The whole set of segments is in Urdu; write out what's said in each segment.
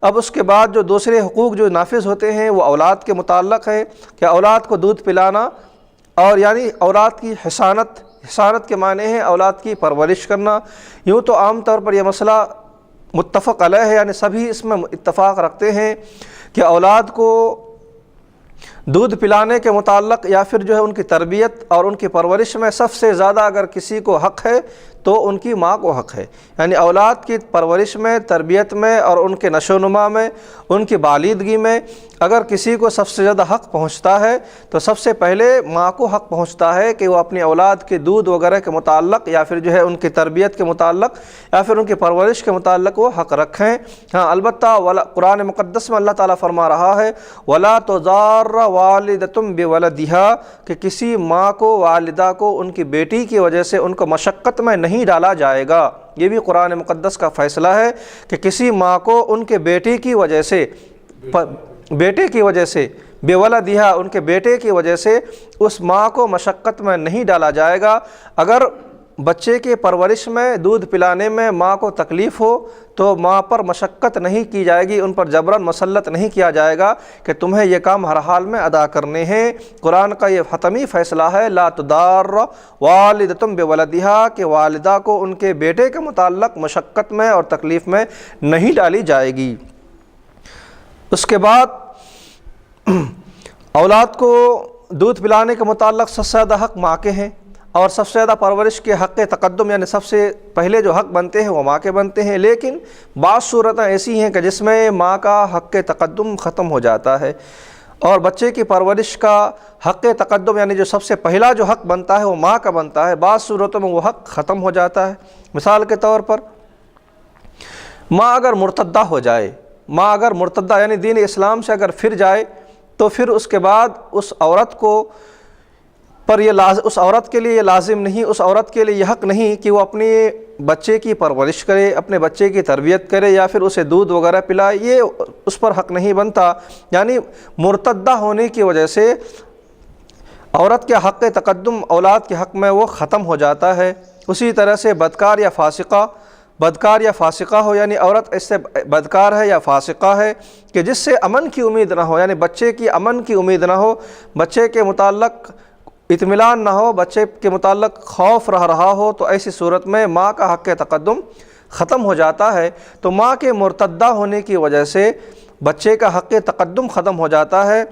اب اس کے بعد جو دوسرے حقوق جو نافذ ہوتے ہیں وہ اولاد کے متعلق ہے کہ اولاد کو دودھ پلانا، اور یعنی اولاد کی حصانت کے معنی ہے اولاد کی پرورش کرنا۔ یوں تو عام طور پر یہ مسئلہ متفق علیہ ہے، یعنی سبھی اس میں اتفاق رکھتے ہیں کہ اولاد کو دودھ پلانے کے متعلق یا پھر جو ہے ان کی تربیت اور ان کی پرورش میں سب سے زیادہ اگر کسی کو حق ہے تو ان کی ماں کو حق ہے۔ یعنی اولاد کی پرورش میں، تربیت میں اور ان کے نشو و نما میں، ان کی بالیدگی میں اگر کسی کو سب سے زیادہ حق پہنچتا ہے تو سب سے پہلے ماں کو حق پہنچتا ہے کہ وہ اپنی اولاد کے دودھ وغیرہ کے متعلق یا پھر جو ہے ان کی تربیت کے متعلق یا پھر ان کی پرورش کے متعلق وہ حق رکھیں۔ ہاں البتہ قرآن مقدس میں اللہ تعالیٰ فرما رہا ہے وَلَا تُضَارَّ وَالِدَةٌ بِوَلَدِهَا، کہ کسی ماں کو، والدہ کو ان کی بیٹی کی وجہ سے ان کو مشقت میں نہیں ڈالا جائے گا۔ یہ بھی قرآن مقدس کا فیصلہ ہے کہ کسی ماں کو ان کے بیٹے کی وجہ سے بِوَلَدِهَا، ان کے بیٹے کی وجہ سے اس ماں کو مشقت میں نہیں ڈالا جائے گا۔ اگر بچے کے پرورش میں، دودھ پلانے میں ماں کو تکلیف ہو تو ماں پر مشقت نہیں کی جائے گی، ان پر جبراً مسلط نہیں کیا جائے گا کہ تمہیں یہ کام ہر حال میں ادا کرنے ہیں۔ قرآن کا یہ حتمی فیصلہ ہے لا تضار والدۃ بولدہا، کہ والدہ کو ان کے بیٹے کے متعلق مشقت میں اور تکلیف میں نہیں ڈالی جائے گی۔ اس کے بعد اولاد کو دودھ پلانے کے متعلق سب سے زیادہ حق ماں کے ہیں، اور سب سے زیادہ پرورش کے حق تقدم یعنی سب سے پہلے جو حق بنتے ہیں وہ ماں کے بنتے ہیں۔ لیکن بعض صورتیں ایسی ہیں کہ جس میں ماں کا حق تقدم ختم ہو جاتا ہے، اور بچے کی پرورش کا حق تقدم یعنی جو سب سے پہلا جو حق بنتا ہے وہ ماں کا بنتا ہے، بعض صورتوں میں وہ حق ختم ہو جاتا ہے۔ مثال کے طور پر ماں اگر مرتدہ ہو جائے، ماں اگر مرتدہ یعنی دین اسلام سے اگر پھر جائے تو پھر اس کے بعد اس عورت کے لیے یہ لازم نہیں، اس عورت کے لیے یہ حق نہیں کہ وہ اپنے بچے کی پرورش کرے، اپنے بچے کی تربیت کرے یا پھر اسے دودھ وغیرہ پلائے، یہ اس پر حق نہیں بنتا۔ یعنی مرتدہ ہونے کی وجہ سے عورت کے حق تقدم اولاد کے حق میں وہ ختم ہو جاتا ہے۔ اسی طرح سے بدکار یا فاسقہ ہو، یعنی عورت اس سے بدکار ہے یا فاسقہ ہے کہ جس سے امن کی امید نہ ہو، یعنی بچے کی امن کی امید نہ ہو، بچے کے متعلق اطمینان نہ ہو، بچے کے متعلق خوف رہا ہو، تو ایسی صورت میں ماں کا حق تقدم ختم ہو جاتا ہے۔ تو ماں کے مرتدہ ہونے کی وجہ سے بچے کا حق تقدم ختم ہو جاتا ہے۔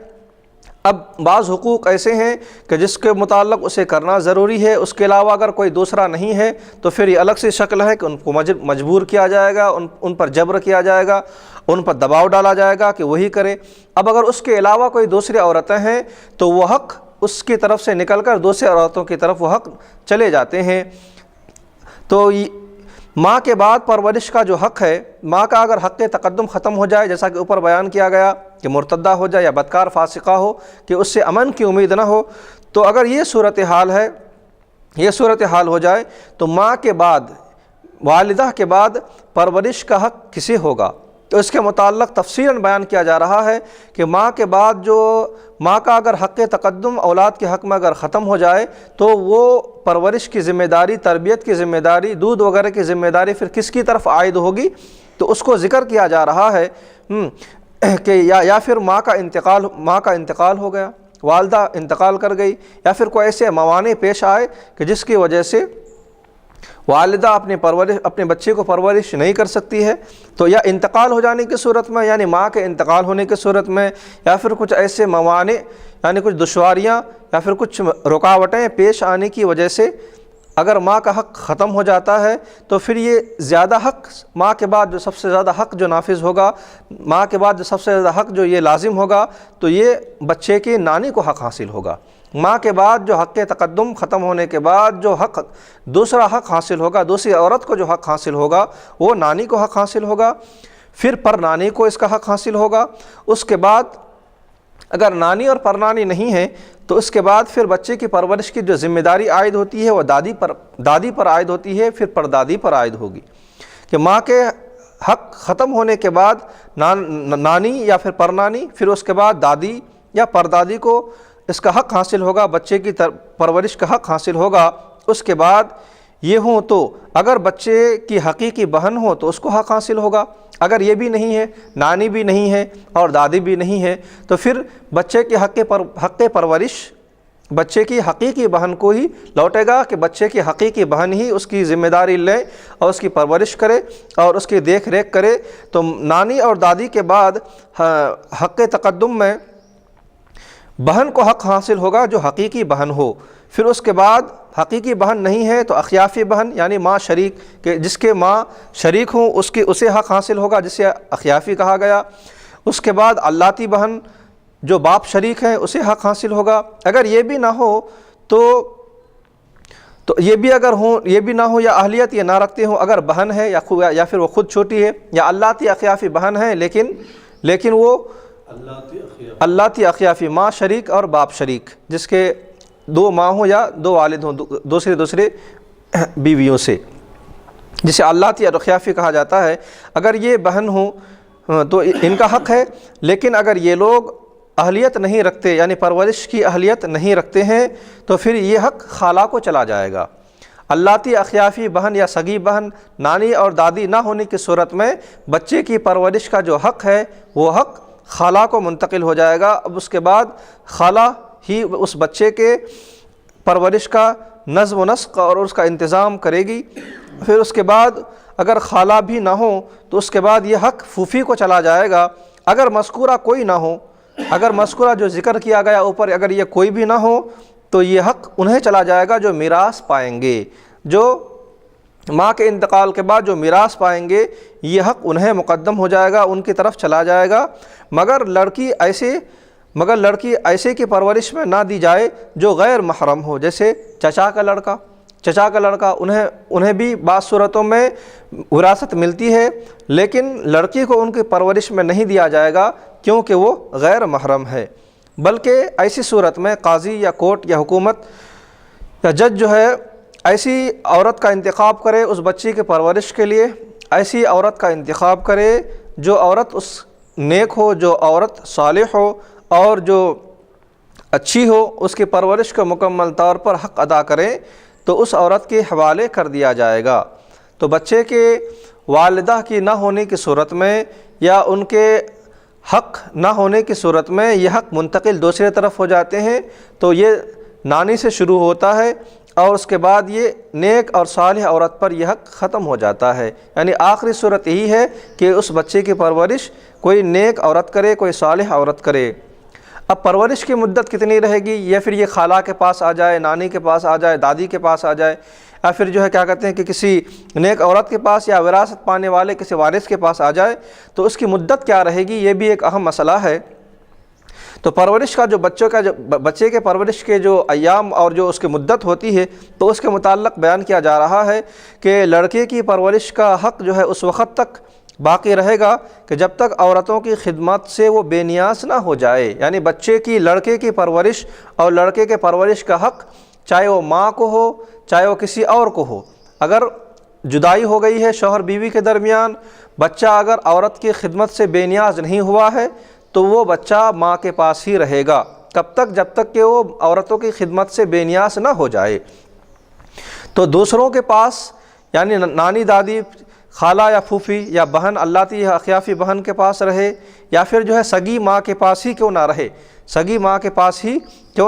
اب بعض حقوق ایسے ہیں کہ جس کے متعلق اسے کرنا ضروری ہے، اس کے علاوہ اگر کوئی دوسرا نہیں ہے تو پھر یہ الگ سی شکل ہے کہ ان کو مجبور کیا جائے گا، ان پر جبر کیا جائے گا، ان پر دباؤ ڈالا جائے گا کہ وہی کرے۔ اب اگر اس کے علاوہ کوئی دوسری عورتیں ہیں تو وہ حق اس کی طرف سے نکل کر دوسری عورتوں کی طرف وہ حق چلے جاتے ہیں۔ تو ماں کے بعد پرورش کا جو حق ہے، ماں کا اگر حق تقدم ختم ہو جائے، جیسا کہ اوپر بیان کیا گیا کہ مرتدہ ہو جائے یا بدکار فاسقہ ہو کہ اس سے امن کی امید نہ ہو، تو اگر یہ صورتحال ہو جائے تو ماں کے بعد، والدہ کے بعد پرورش کا حق کسے ہوگا؟ تو اس کے متعلق تفصیلاً بیان کیا جا رہا ہے کہ ماں کے بعد جو ماں کا اگر حق تقدم اولاد کے حق میں اگر ختم ہو جائے تو وہ پرورش کی ذمہ داری، تربیت کی ذمہ داری، دودھ وغیرہ کی ذمہ داری پھر کس کی طرف عائد ہوگی؟ تو اس کو ذکر کیا جا رہا ہے کہ یا پھر ماں کا انتقال ہو گیا، والدہ انتقال کر گئی، یا پھر کوئی ایسے موانع پیش آئے کہ جس کی وجہ سے والدہ اپنے بچے کو پرورش نہیں کر سکتی ہے، تو یا انتقال ہو جانے کی صورت میں، یعنی ماں کے انتقال ہونے کی صورت میں، یا پھر کچھ ایسے موانع یعنی کچھ دشواریاں یا پھر کچھ رکاوٹیں پیش آنے کی وجہ سے اگر ماں کا حق ختم ہو جاتا ہے تو پھر یہ زیادہ حق ماں کے بعد جو سب سے زیادہ حق جو نافذ ہوگا، ماں کے بعد جو سب سے زیادہ حق جو یہ لازم ہوگا، تو یہ بچے کی نانی کو حق حاصل ہوگا۔ ماں کے بعد جو حق تقدم ختم ہونے کے بعد جو دوسرا حق حاصل ہوگا، دوسری عورت کو جو حق حاصل ہوگا وہ نانی کو حق حاصل ہوگا، پھر پر نانی کو اس کا حق حاصل ہوگا۔ اس کے بعد اگر نانی اور پرنانی نہیں ہے تو اس کے بعد پھر بچے کی پرورش کی جو ذمہ داری عائد ہوتی ہے وہ دادی پر عائد ہوتی ہے، پھر پردادی پر عائد ہوگی کہ ماں کے حق ختم ہونے کے بعد نانی یا پھر پرنانی، پھر اس کے بعد دادی یا پردادی کو اس کا حق حاصل ہوگا، بچے کی پرورش کا حق حاصل ہوگا۔ اس کے بعد یہ ہوں تو اگر بچے کی حقیقی بہن ہو تو اس کو حق حاصل ہوگا، اگر یہ بھی نہیں ہے، نانی بھی نہیں ہے اور دادی بھی نہیں ہے، تو پھر بچے کے حق پرورش بچے کی حقیقی بہن کو ہی لوٹے گا کہ بچے کی حقیقی بہن ہی اس کی ذمہ داری لے اور اس کی پرورش کرے اور اس کی دیکھ ریکھ کرے۔ تو نانی اور دادی کے بعد حق تقدم میں بہن کو حق حاصل ہوگا جو حقیقی بہن ہو۔ پھر اس کے بعد حقیقی بہن نہیں ہے تو اخیافی بہن یعنی ماں شریک، کہ جس کے ماں شریک ہوں اسے حق حاصل ہوگا جسے اخیافی کہا گیا۔ اس کے بعد علاتی بہن جو باپ شریک ہیں اسے حق حاصل ہوگا۔ اگر یہ بھی نہ ہو تو یہ بھی نہ ہو یا اہلیت یہ نہ رکھتے ہوں، اگر بہن ہے یا پھر وہ خود چھوٹی ہے، یا علاتی اخیافی بہن ہے لیکن وہ علاتی اخیافی ماں شریک اور باپ شریک، جس کے دو ماں ہوں یا دو والد ہوں دوسرے بیویوں سے، جسے علاتی اور اخیافی کہا جاتا ہے۔ اگر یہ بہن ہوں تو ان کا حق ہے، لیکن اگر یہ لوگ اہلیت نہیں رکھتے یعنی پرورش کی اہلیت نہیں رکھتے ہیں تو پھر یہ حق خالہ کو چلا جائے گا۔ علاتی اخیافی بہن یا سگی بہن نانی اور دادی نہ ہونے کی صورت میں بچے کی پرورش کا جو حق ہے وہ حق خالہ کو منتقل ہو جائے گا۔ اب اس کے بعد خالہ ہی اس بچے کے پرورش کا نظم و نسق اور اس کا انتظام کرے گی۔ پھر اس کے بعد اگر خالہ بھی نہ ہو تو اس کے بعد یہ حق پھوپھی کو چلا جائے گا۔ اگر مذکورہ کوئی نہ ہو، اگر مذکورہ جو ذکر کیا گیا اوپر اگر یہ کوئی بھی نہ ہو تو یہ حق انہیں چلا جائے گا جو میراث پائیں گے، جو ماں کے انتقال کے بعد جو میراث پائیں گے یہ حق انہیں مقدم ہو جائے گا، ان کی طرف چلا جائے گا۔ مگر لڑکی ایسے کی پرورش میں نہ دی جائے جو غیر محرم ہو، جیسے چچا کا لڑکا انہیں بھی بعض صورتوں میں وراثت ملتی ہے، لیکن لڑکی کو ان کی پرورش میں نہیں دیا جائے گا کیونکہ وہ غیر محرم ہے۔ بلکہ ایسی صورت میں قاضی یا کورٹ یا حکومت یا جج جو ہے ایسی عورت کا انتخاب کرے اس بچی کے پرورش کے لیے، ایسی عورت کا انتخاب کرے جو عورت اس نیک ہو، جو عورت صالح ہو اور جو اچھی ہو، اس کی پرورش کو مکمل طور پر حق ادا کریں تو اس عورت کے حوالے کر دیا جائے گا۔ تو بچے کے والدہ کی نہ ہونے کی صورت میں یا ان کے حق نہ ہونے کی صورت میں یہ حق منتقل دوسرے طرف ہو جاتے ہیں، تو یہ نانی سے شروع ہوتا ہے اور اس کے بعد یہ نیک اور صالح عورت پر یہ حق ختم ہو جاتا ہے۔ یعنی آخری صورت یہی ہے کہ اس بچے کی پرورش کوئی نیک عورت کرے، کوئی صالح عورت کرے۔ اب پرورش کی مدت کتنی رہے گی؟ یا پھر یہ خالہ کے پاس آ جائے، نانی کے پاس آ جائے، دادی کے پاس آ جائے، یا پھر جو ہے کیا کہتے ہیں کہ کسی نیک عورت کے پاس یا وراثت پانے والے کسی وارث کے پاس آ جائے، تو اس کی مدت کیا رہے گی؟ یہ بھی ایک اہم مسئلہ ہے۔ تو پرورش کا جو بچے کے پرورش کے جو ایام اور جو اس کی مدت ہوتی ہے تو اس کے متعلق بیان کیا جا رہا ہے کہ لڑکے کی پرورش کا حق جو ہے اس وقت تک باقی رہے گا کہ جب تک عورتوں کی خدمت سے وہ بے نیاز نہ ہو جائے۔ یعنی لڑکے کی پرورش اور لڑکے کے پرورش کا حق چاہے وہ ماں کو ہو چاہے وہ کسی اور کو ہو، اگر جدائی ہو گئی ہے شوہر بیوی کے درمیان، بچہ اگر عورت کی خدمت سے بے نیاز نہیں ہوا ہے تو وہ بچہ ماں کے پاس ہی رہے گا، کب تک؟ جب تک کہ وہ عورتوں کی خدمت سے بے نیاز نہ ہو جائے۔ تو دوسروں کے پاس یعنی نانی، دادی، خالہ یا پھوپھی یا بہن، علاتی یا اخیافی بہن کے پاس رہے، یا پھر جو ہے سگی ماں کے پاس ہی کیوں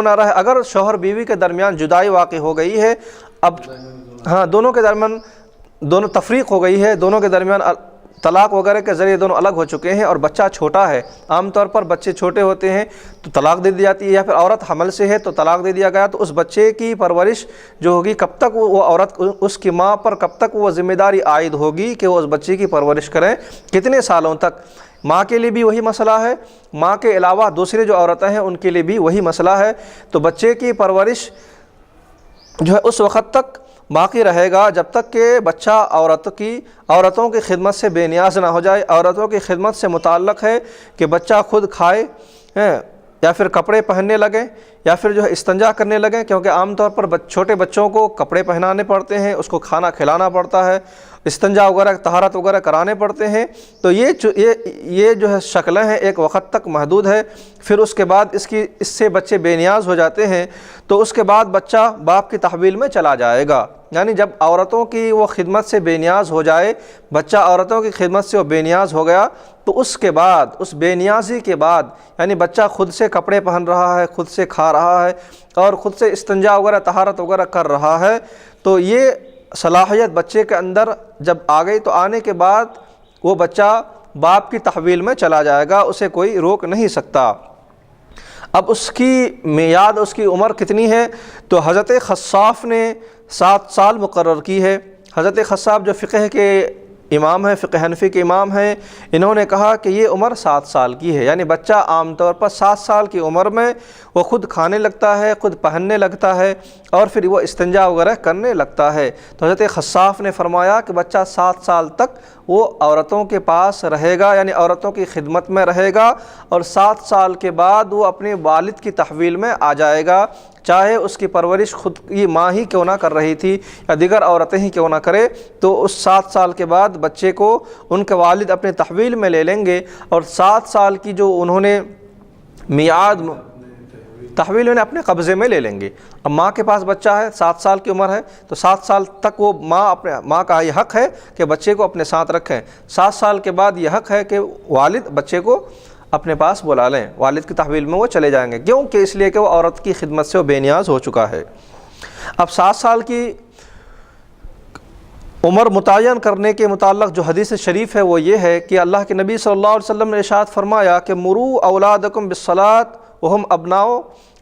نہ رہے، اگر شوہر بیوی کے درمیان جدائی واقع ہو گئی ہے، اب دونوں کے درمیان تفریق ہو گئی ہے، دونوں کے درمیان طلاق وغیرہ کے ذریعے دونوں الگ ہو چکے ہیں اور بچہ چھوٹا ہے، عام طور پر بچے چھوٹے ہوتے ہیں تو طلاق دے دی جاتی ہے، یا پھر عورت حمل سے ہے تو طلاق دے دیا گیا، تو اس بچے کی پرورش جو ہوگی کب تک وہ عورت اس کی ماں پر کب تک وہ ذمہ داری عائد ہوگی کہ وہ اس بچے کی پرورش کریں، کتنے سالوں تک؟ ماں کے لیے بھی وہی مسئلہ ہے، ماں کے علاوہ دوسرے جو عورتیں ہیں ان کے لیے بھی وہی مسئلہ ہے۔ تو بچے کی پرورش جو ہے اس وقت تک باقی رہے گا جب تک کہ بچہ عورتوں کی خدمت سے بے نیاز نہ ہو جائے۔ عورتوں کی خدمت سے متعلق ہے کہ بچہ خود کھائے یا پھر کپڑے پہننے لگے یا پھر جو ہے استنجا کرنے لگے، کیونکہ عام طور پر چھوٹے بچوں کو کپڑے پہنانے پڑتے ہیں، اس کو کھانا کھلانا پڑتا ہے، استنجا وغیرہ طہارت وغیرہ کرانے پڑتے ہیں، تو یہ جو ہے شکلیں ہیں ایک وقت تک محدود ہے، پھر اس کے بعد اس سے بچے بے نیاز ہو جاتے ہیں، تو اس کے بعد بچہ باپ کی تحویل میں چلا جائے گا۔ یعنی جب عورتوں کی وہ خدمت سے بے نیاز ہو جائے، بچہ عورتوں کی خدمت سے وہ بے نیاز ہو گیا، تو اس کے بعد، اس بے نیازی کے بعد، یعنی بچہ خود سے کپڑے پہن رہا ہے، خود سے کھا رہا ہے اور خود سے استنجا وغیرہ طہارت وغیرہ کر رہا ہے، تو یہ صلاحیت بچے کے اندر جب آ گئی، تو آنے کے بعد وہ بچہ باپ کی تحویل میں چلا جائے گا، اسے کوئی روک نہیں سکتا۔ اب اس کی میعاد، اس کی عمر کتنی ہے؟ تو حضرت خصاف نے 7 سال مقرر کی ہے۔ حضرت خصاف جو فقہ کے امام ہیں، فقہ حنفی کے امام ہیں، انہوں نے کہا کہ یہ عمر 7 سال کی ہے، یعنی بچہ عام طور پر 7 سال کی عمر میں وہ خود کھانے لگتا ہے، خود پہننے لگتا ہے اور پھر وہ استنجا وغیرہ کرنے لگتا ہے۔ تو حضرت خصاف نے فرمایا کہ بچہ 7 سال تک وہ عورتوں کے پاس رہے گا، یعنی عورتوں کی خدمت میں رہے گا، اور 7 سال کے بعد وہ اپنے والد کی تحویل میں آ جائے گا، چاہے اس کی پرورش خود کی ماں ہی کیوں نہ کر رہی تھی یا دیگر عورتیں ہی کیوں نہ کرے، تو اس 7 سال کے بعد بچے کو ان کے والد اپنے تحویل میں لے لیں گے، اور 7 سال کی جو انہوں نے میعاد تحویل انہیں اپنے قبضے میں لے لیں گے۔ اب ماں کے پاس بچہ ہے، 7 سال کی عمر ہے، تو 7 سال تک وہ ماں کا یہ حق ہے کہ بچے کو اپنے ساتھ رکھیں۔ 7 سال کے بعد یہ حق ہے کہ والد بچے کو اپنے پاس بلا لیں، والد کی تحویل میں وہ چلے جائیں گے، کیونکہ اس لیے کہ وہ عورت کی خدمت سے وہ بے نیاز ہو چکا ہے۔ اب 7 سال کی عمر متعین کرنے کے متعلق جو حدیث شریف ہے وہ یہ ہے کہ اللہ کے نبی صلی اللہ علیہ وسلم نے ارشاد فرمایا کہ مروا اولادکم بالصلاۃ وہم ابناء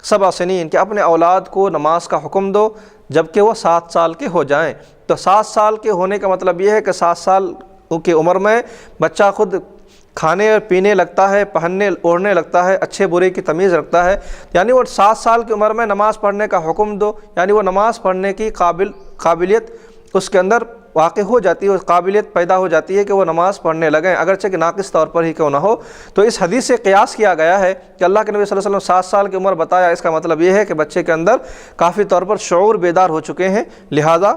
7 سنین، کہ اپنے اولاد کو نماز کا حکم دو جبکہ وہ 7 سال کے ہو جائیں۔ تو 7 سال کے ہونے کا مطلب یہ ہے کہ 7 سال کی عمر میں بچہ خود کھانے اور پینے لگتا ہے، پہننے اوڑھنے لگتا ہے، اچھے برے کی تمیز رکھتا ہے، یعنی وہ 7 سال کی عمر میں نماز پڑھنے کا حکم دو، یعنی وہ نماز پڑھنے کی قابلیت اس کے اندر واقع ہو جاتی ہے، قابلیت پیدا ہو جاتی ہے کہ وہ نماز پڑھنے لگیں، اگرچہ کہ ناقص طور پر ہی کیوں نہ ہو۔ تو اس حدیث سے قیاس کیا گیا ہے کہ اللہ کے نبی صلی اللہ علیہ وسلم 7 سال کی عمر بتایا، اس کا مطلب یہ ہے کہ بچے کے اندر کافی طور پر شعور بیدار ہو چکے ہیں، لہذا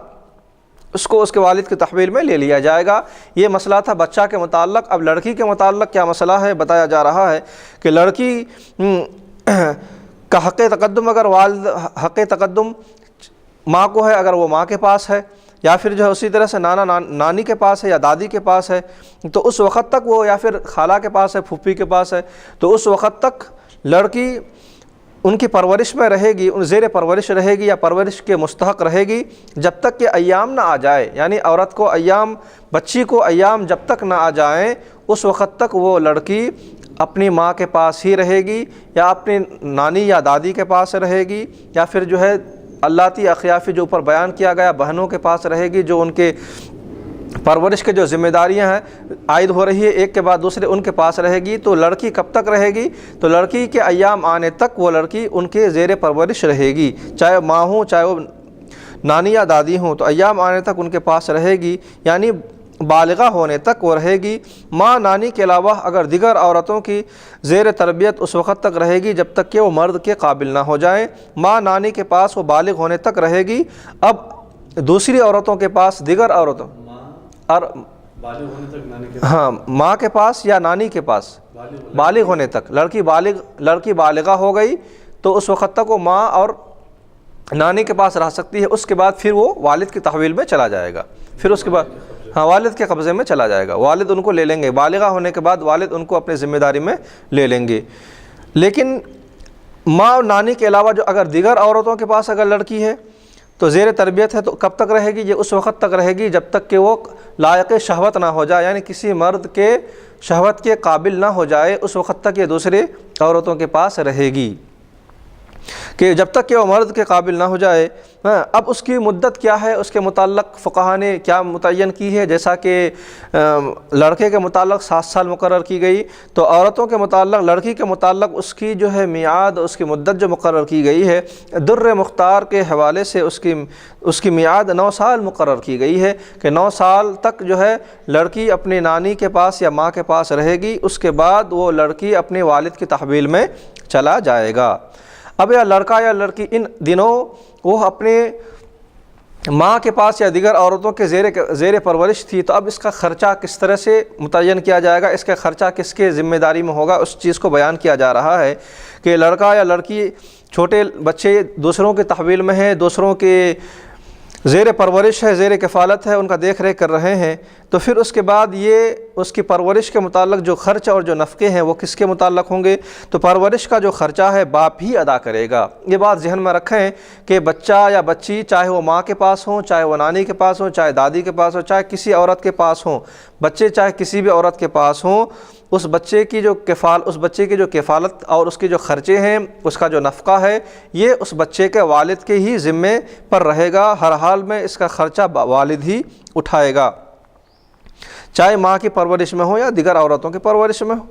اس کو اس کے والد کی تحویل میں لے لیا جائے گا۔ یہ مسئلہ تھا بچہ کے متعلق۔ اب لڑکی کے متعلق کیا مسئلہ ہے بتایا جا رہا ہے کہ لڑکی کا حق تقدم، اگر والد حق تقدم ماں کو ہے، اگر وہ ماں کے پاس ہے، یا پھر جو ہے اسی طرح سے نانی کے پاس ہے یا دادی کے پاس ہے، تو اس وقت تک وہ، یا پھر خالہ کے پاس ہے، پھوپھی کے پاس ہے، تو اس وقت تک لڑکی ان کی پرورش میں رہے گی، ان زیر پرورش رہے گی یا پرورش کے مستحق رہے گی جب تک کہ ایام نہ آ جائے، یعنی عورت کو ایام، بچی کو ایام جب تک نہ آ جائیں اس وقت تک وہ لڑکی اپنی ماں کے پاس ہی رہے گی، یا اپنی نانی یا دادی کے پاس رہے گی، یا پھر جو ہے اللاتی اخیافی جو اوپر بیان کیا گیا بہنوں کے پاس رہے گی، جو ان کے پرورش کے جو ذمہ داریاں ہیں عائد ہو رہی ہے ایک کے بعد دوسرے، ان کے پاس رہے گی۔ تو لڑکی کب تک رہے گی؟ تو لڑکی کے ایام آنے تک وہ لڑکی ان کے زیر پرورش رہے گی، چاہے ماں ہوں چاہے وہ نانی یا دادی ہوں، تو ایام آنے تک ان کے پاس رہے گی، یعنی بالغہ ہونے تک وہ رہے گی۔ ماں نانی کے علاوہ اگر دیگر عورتوں کی زیر تربیت اس وقت تک رہے گی جب تک کہ وہ مرد کے قابل نہ ہو جائیں۔ ماں نانی کے پاس وہ بالغ ہونے تک رہے گی۔ اب دوسری عورتوں کے پاس، دیگر عورتوں اور ہاں ماں کے پاس یا نانی کے پاس بالغ ہونے تک، لڑکی بالغہ ہو گئی تو اس وقت تک وہ ماں اور نانی کے پاس رہ سکتی ہے، اس کے بعد پھر وہ والد کی تحویل میں چلا جائے گا، پھر اس کے بعد والد کے قبضے میں چلا جائے گا، والد ان کو لے لیں گے، بالغہ ہونے کے بعد والد ان کو اپنی ذمہ داری میں لے لیں گے۔ لیکن ماں اور نانی کے علاوہ جو اگر دیگر عورتوں کے پاس اگر لڑکی ہے تو زیر تربیت ہے، تو کب تک رہے گی؟ یہ اس وقت تک رہے گی جب تک کہ وہ لائق شہوت نہ ہو جائے، یعنی کسی مرد کے شہوت کے قابل نہ ہو جائے، اس وقت تک یہ دوسرے عورتوں کے پاس رہے گی، کہ جب تک کہ وہ مرد کے قابل نہ ہو جائے۔ اب اس کی مدت کیا ہے، اس کے متعلق فقہا نے کیا متعین کی ہے؟ جیسا کہ لڑکے کے متعلق 7 سال مقرر کی گئی، تو عورتوں کے متعلق، لڑکی کے متعلق اس کی جو ہے میعاد، اس کی مدت جو مقرر کی گئی ہے، در مختار کے حوالے سے اس کی میعاد 9 سال مقرر کی گئی ہے، کہ 9 سال تک جو ہے لڑکی اپنی نانی کے پاس یا ماں کے پاس رہے گی، اس کے بعد وہ لڑکی اپنے والد کی تحویل میں چلا جائے گا۔ اب یا لڑکا یا لڑکی ان دنوں وہ اپنے ماں کے پاس یا دیگر عورتوں کے زیر پرورش تھی، تو اب اس کا خرچہ کس طرح سے متعین کیا جائے گا، اس کا خرچہ کس کے ذمہ داری میں ہوگا، اس چیز کو بیان کیا جا رہا ہے کہ لڑکا یا لڑکی، چھوٹے بچے دوسروں کے تحویل میں ہیں، دوسروں کے زیر پرورش ہے، زیر کفالت ہے، ان کا دیکھ ریکھ کر رہے ہیں، تو پھر اس کے بعد یہ اس کی پرورش کے متعلق جو خرچ اور جو نفقے ہیں وہ کس کے متعلق ہوں گے؟ تو پرورش کا جو خرچہ ہے باپ ہی ادا کرے گا۔ یہ بات ذہن میں رکھیں کہ بچہ یا بچی چاہے وہ ماں کے پاس ہوں، چاہے وہ نانی کے پاس ہوں، چاہے دادی کے پاس ہوں، چاہے کسی عورت کے پاس ہوں، بچے چاہے کسی بھی عورت کے پاس ہوں، اس بچے کی جو کفالت اور اس کے جو خرچے ہیں، اس کا جو نفقہ ہے، یہ اس بچے کے والد کے ہی ذمے پر رہے گا۔ ہر حال میں اس کا خرچہ والد ہی اٹھائے گا، چاہے ماں کی پرورش میں ہو یا دیگر عورتوں کی پرورش میں ہو۔